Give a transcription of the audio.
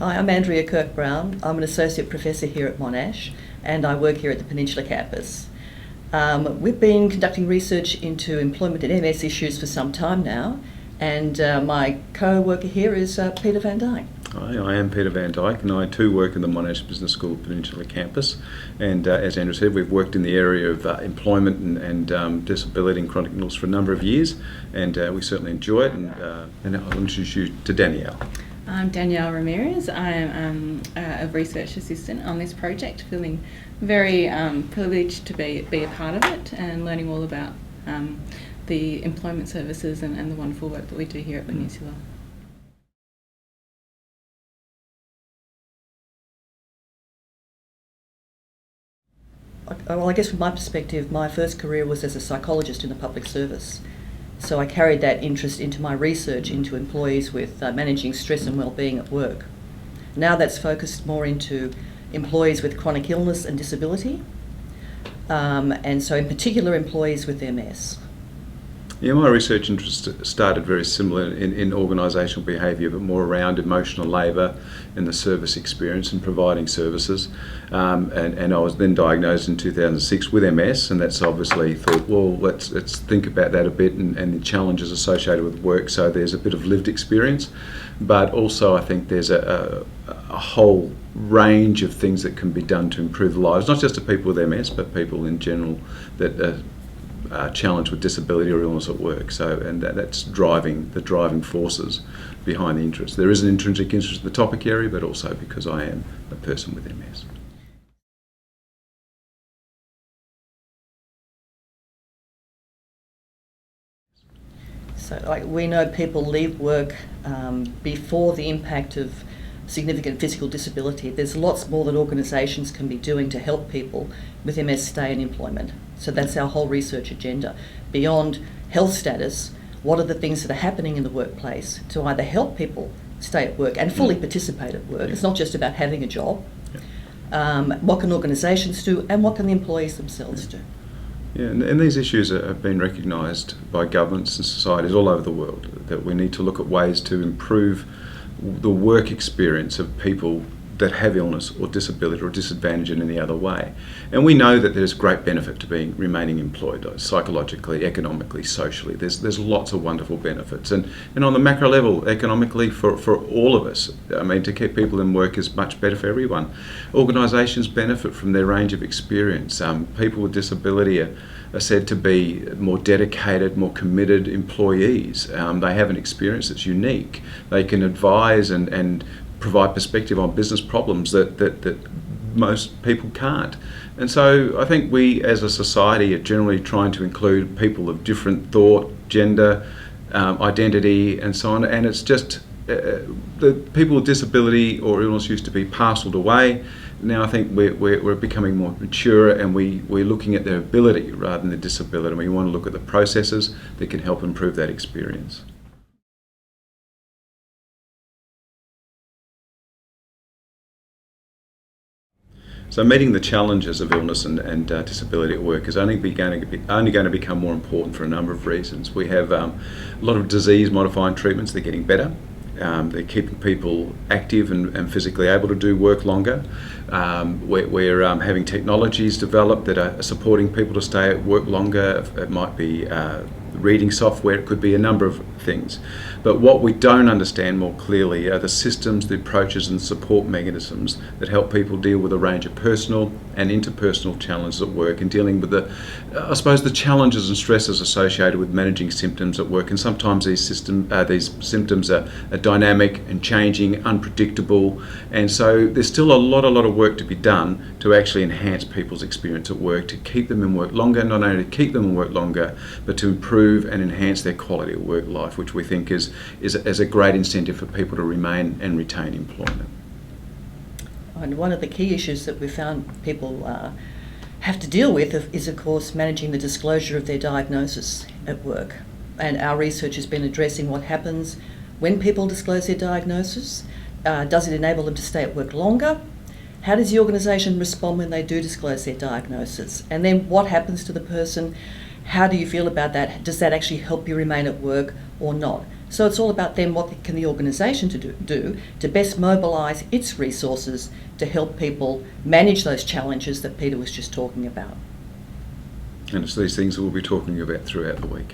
Hi, I'm Andrea Kirk-Brown. I'm an Associate Professor here at Monash and I work here at the Peninsula Campus. We've been conducting research into employment and MS issues for some time now, and my co-worker here is Pieter van Dijk. Hi, I am Pieter van Dijk, and I too work in the Monash Business School Peninsula Campus. And as Andrew said, we've worked in the area of employment and disability and chronic illness for a number of years, and we certainly enjoy it. And I'll introduce you to Danielle. I'm Danielle Ramirez. I am a research assistant on this project, feeling very privileged to be a part of it and learning all about the employment services and the wonderful work that we do here at Peninsula. Well, I guess from my perspective, my first career was as a psychologist in the public service. So I carried that interest into my research into employees with managing stress and well-being at work. Now that's focused more into employees with chronic illness and disability, and so in particular employees with MS. Yeah, my research interest started very similar in organisational behaviour, but more around emotional labour and the service experience and providing services. And I was then diagnosed in 2006 with MS, and that's obviously thought, well, let's think about that a bit and the challenges associated with work. So there's a bit of lived experience, but also I think there's a whole range of things that can be done to improve the lives, not just of people with MS, but people in general that challenged with disability or illness at work. So, and that's driving the driving forces behind the interest. There is an intrinsic interest in the topic area, but also because I am a person with MS. So we know people leave work before the impact of significant physical disability. There's lots more that organisations can be doing to help people with MS stay in employment. So that's our whole research agenda. Beyond health status, what are the things that are happening in the workplace to either help people stay at work and fully participate at work? It's not just about having a job. What can organisations do, and what can the employees themselves do? Yeah, and these issues have been recognised by governments and societies all over the world, that we need to look at ways to improve the work experience of people that have illness or disability or disadvantage in any other way. And we know that there's great benefit to remaining employed, psychologically, economically, socially. There's lots of wonderful benefits. And on the macro level, economically, for all of us, I mean, to keep people in work is much better for everyone. Organisations benefit from their range of experience. People with disability are said to be more dedicated, more committed employees. They have an experience that's unique. They can advise and provide perspective on business problems that most people can't. And so I think we as a society are generally trying to include people of different thought, gender, identity and so on, and it's just the people with disability or illness used to be parcelled away. Now I think we're becoming more mature, and we're looking at their ability rather than their disability, and we want to look at the processes that can help improve that experience. So meeting the challenges of illness and disability at work is only going to become more important for a number of reasons. We have a lot of disease-modifying treatments. They're getting better. They're keeping people active and physically able to do work longer. We're having technologies developed that are supporting people to stay at work longer. It might be reading software, it could be a number of things. But what we don't understand more clearly are the systems, the approaches and support mechanisms that help people deal with a range of personal and interpersonal challenges at work, and dealing with the challenges and stresses associated with managing symptoms at work. And sometimes these symptoms are dynamic and changing, unpredictable, and so there's still a lot of work to be done to actually enhance people's experience at work, to keep them in work longer, not only to keep them in work longer, but to improve and enhance their quality of work life, which we think is a great incentive for people to remain and retain employment. And one of the key issues that we found people have to deal with is, of course, managing the disclosure of their diagnosis at work. And our research has been addressing what happens when people disclose their diagnosis. Does it enable them to stay at work longer? How does the organisation respond when they do disclose their diagnosis? And then what happens to the person? How do you feel about that? Does that actually help you remain at work or not? So it's all about then what can the organisation do to best mobilise its resources to help people manage those challenges that Pieter was just talking about. And it's these things that we'll be talking about throughout the week.